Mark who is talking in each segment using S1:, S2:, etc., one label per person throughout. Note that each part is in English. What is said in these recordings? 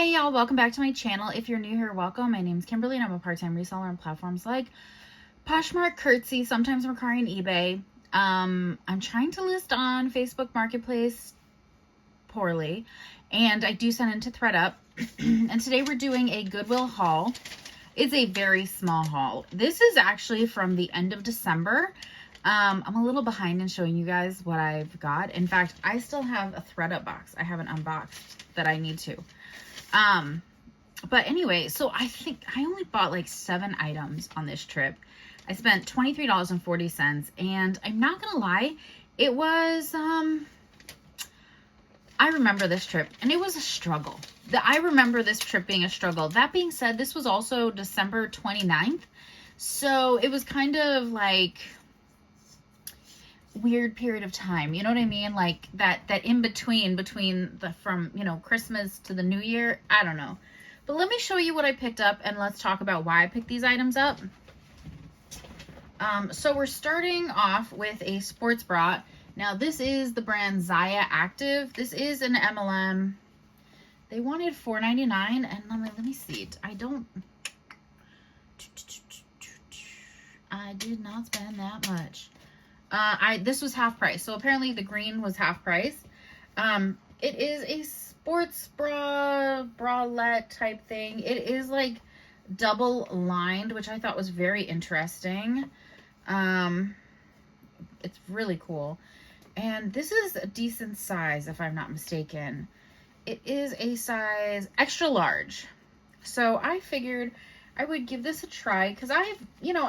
S1: Hey y'all, welcome back to my channel. If you're new here, welcome. My name's Kimberly and I'm a part-time reseller on platforms like Poshmark, Curtsy, sometimes Mercari and eBay. I'm trying to list on Facebook Marketplace poorly, and I do send into ThreadUp. And today we're doing a Goodwill haul. It's a very small haul. This is actually from the end of December. I'm a little behind in showing you guys what I've got. In fact, I still have a ThreadUp box I haven't unboxed that I need to. But anyway, so I think I only bought like 7 items on this trip. I spent $23.40, and I'm not gonna lie, it was, I remember this trip, and it was a struggle. I remember this trip being a struggle. That being said, this was also December 29th, so it was kind of like weird period of time, you know what I mean? Like that in between from, you know, Christmas to the New Year. I don't know, but let me show you what I picked up and let's talk about why I picked these items up. So we're starting off with a sports bra. Now this is the brand Zaya Active. This is an MLM. They wanted $4.99, and let me see it. I did not spend that much. This was half price. So apparently the green was half price. It is a sports bralette type thing. It is like double lined, which I thought was very interesting. It's really cool. And this is a decent size, if I'm not mistaken. It is a size extra large. So I figured I would give this a try because I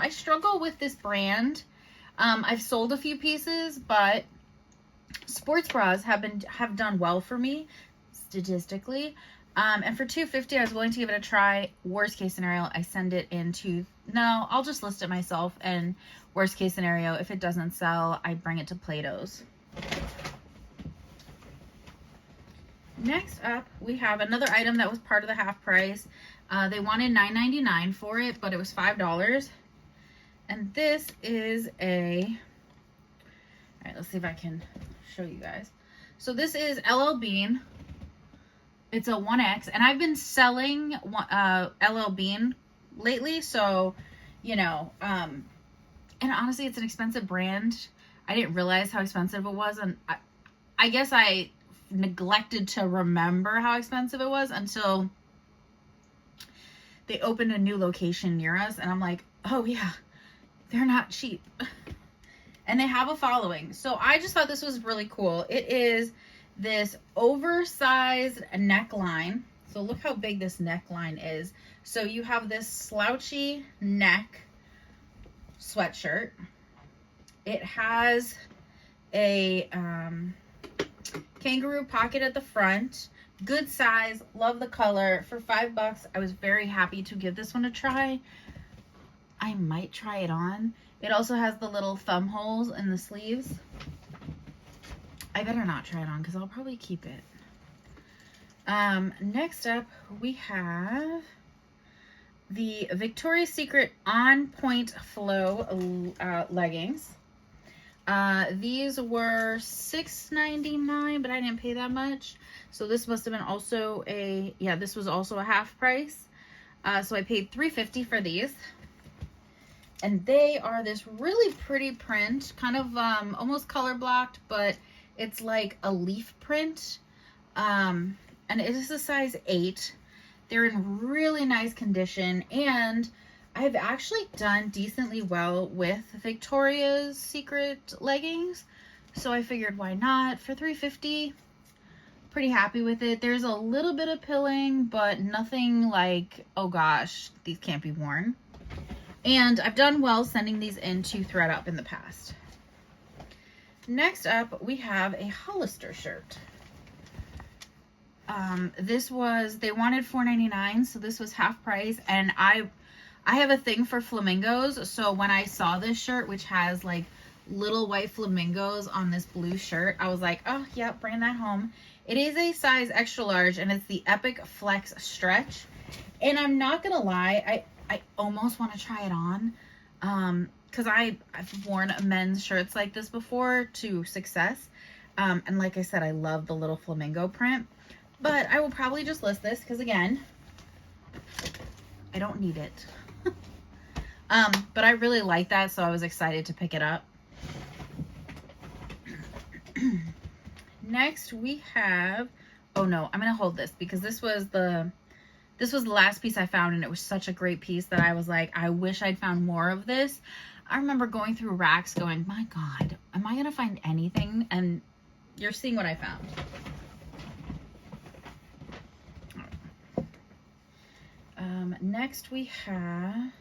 S1: struggle with this brand. I've sold a few pieces, but sports bras have done well for me statistically. And for $2.50, I was willing to give it a try. Worst case scenario, I send it into, no, I'll just list it myself. And worst case scenario, if it doesn't sell, I bring it to Plato's. Next up, we have another item that was part of the half price. They wanted $9.99 for it, but it was $5. And this is all right, let's see if I can show you guys. So this is LL Bean. It's a 1X, and I've been selling LL Bean lately, so, you know, and honestly, it's an expensive brand. I didn't realize how expensive it was, and I guess I neglected to remember how expensive it was until they opened a new location near us, and I'm like, oh yeah, they're not cheap. And they have a following. So I just thought this was really cool. It is this oversized neckline. So look how big this neckline is. So you have this slouchy neck sweatshirt. It has a kangaroo pocket at the front. Good size. Love the color. For $5, I was very happy to give this one a try. I might try it on. It also has the little thumb holes in the sleeves. I better not try it on because I'll probably keep it. Next up, we have the Victoria's Secret On Point Flow leggings. These were $6.99, but I didn't pay that much. So this must have been also this was also a half price. So I paid $3.50 for these. And they are this really pretty print, kind of almost color blocked, but it's like a leaf print. And it is a size 8. They're in really nice condition, and I've actually done decently well with Victoria's Secret leggings. So I figured, why not? For $3.50, pretty happy with it. There's a little bit of pilling, but nothing like, oh gosh, these can't be worn. And I've done well sending these into ThreadUp in the past. Next up, we have a Hollister shirt. They wanted $4.99, so this was half price. And I have a thing for flamingos, so when I saw this shirt, which has like little white flamingos on this blue shirt, I was like, oh yeah, bring that home. It is a size extra large, and it's the Epic Flex Stretch. And I'm not gonna lie, I almost want to try it on because I've worn men's shirts like this before to success. And like I said, I love the little flamingo print. But I will probably just list this because, again, I don't need it. But I really like that, so I was excited to pick it up. Next we have, oh no, I'm gonna hold this because this was the last piece I found, and it was such a great piece that I was like, I wish I'd found more of this. I remember going through racks going, my God, am I gonna find anything? And you're seeing what I found. Next we have,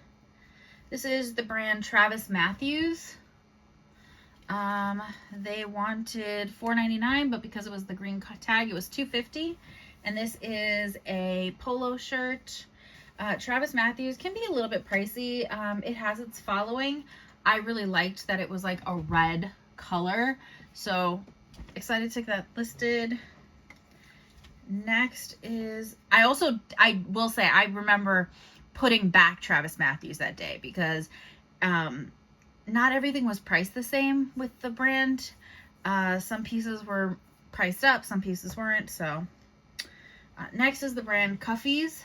S1: this is the brand Travis Matthews. They wanted $4.99, but because it was the green tag, it was $2.50. And this is a polo shirt. Travis Matthews can be a little bit pricey. It has its following. I really liked that it was like a red color. So excited to get that listed. Next is, I will say, I remember putting back Travis Matthews that day because not everything was priced the same with the brand. Some pieces were priced up, some pieces weren't. So next is the brand Cuffies.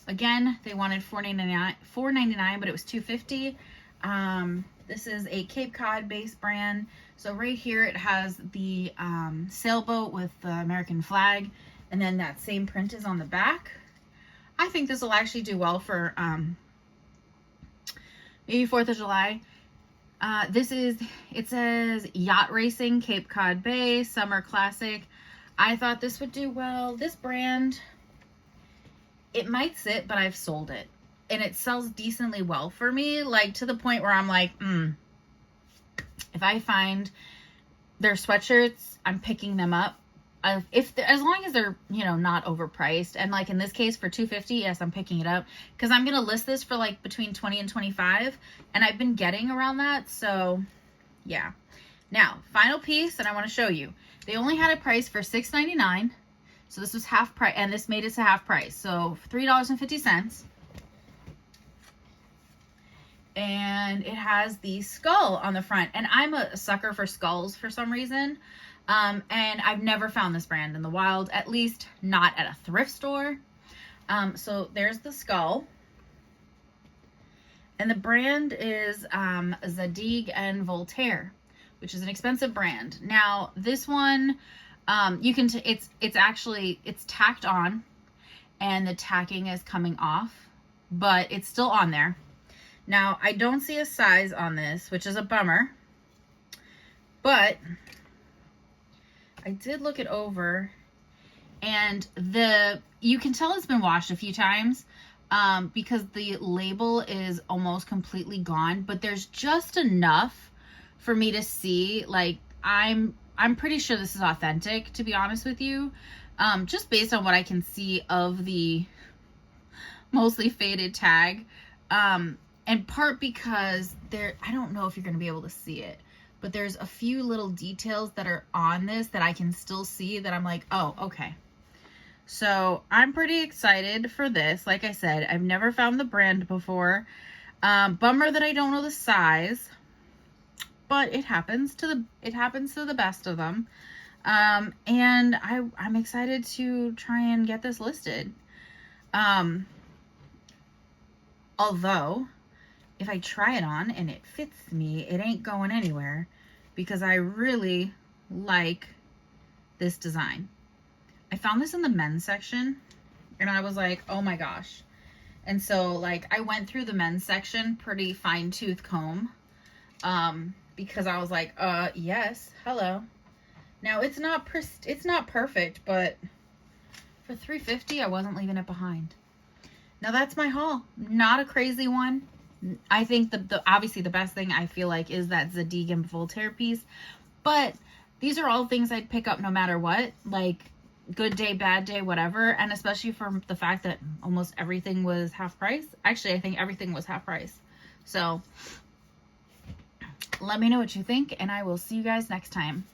S1: Again, they wanted $4.99, but it was $2.50. This is a Cape Cod based brand. So right here it has the sailboat with the American flag, and then that same print is on the back. I think this will actually do well for maybe 4th of July. It says yacht racing, Cape Cod Bay, summer classic. I thought this would do well. This brand, it might sit, but I've sold it. And it sells decently well for me, like to the point where I'm like, if I find their sweatshirts, I'm picking them up. As long as they're, not overpriced. And like in this case for $2.50, yes, I'm picking it up because I'm going to list this for like between $20 and $25. And I've been getting around that. So yeah. Now, final piece, and I want to show you. They only had a price for $6.99. So this was half price, and this made it to half price. So $3.50. And it has the skull on the front. And I'm a sucker for skulls for some reason. And I've never found this brand in the wild, at least not at a thrift store. So there's the skull. And the brand is Zadig and Voltaire, which is an expensive brand. Now, this one, you can it's tacked on, and the tacking is coming off, but it's still on there. Now, I don't see a size on this, which is a bummer, but I did look it over, and you can tell it's been washed a few times because the label is almost completely gone, but there's just enough for me to see, like, I'm pretty sure this is authentic, to be honest with you, just based on what I can see of the mostly faded tag, and part because I don't know if you're going to be able to see it, but there's a few little details that are on this that I can still see that I'm like, oh, okay. So I'm pretty excited for this. Like I said, I've never found the brand before. Bummer that I don't know the size, but it happens to the best of them. And I'm excited to try and get this listed. Although if I try it on and it fits me, it ain't going anywhere because I really like this design. I found this in the men's section and I was like, oh my gosh. And so like I went through the men's section pretty fine tooth comb because I was like, yes, hello. Now it's not perfect, but for $3.50 I wasn't leaving it behind. Now that's my haul. Not a crazy one. I think obviously the best thing I feel like is that Zadig and Voltaire piece, but these are all things I'd pick up no matter what, like good day, bad day, whatever. And especially for the fact that almost everything was half price. Actually, I think everything was half price. So let me know what you think, and I will see you guys next time.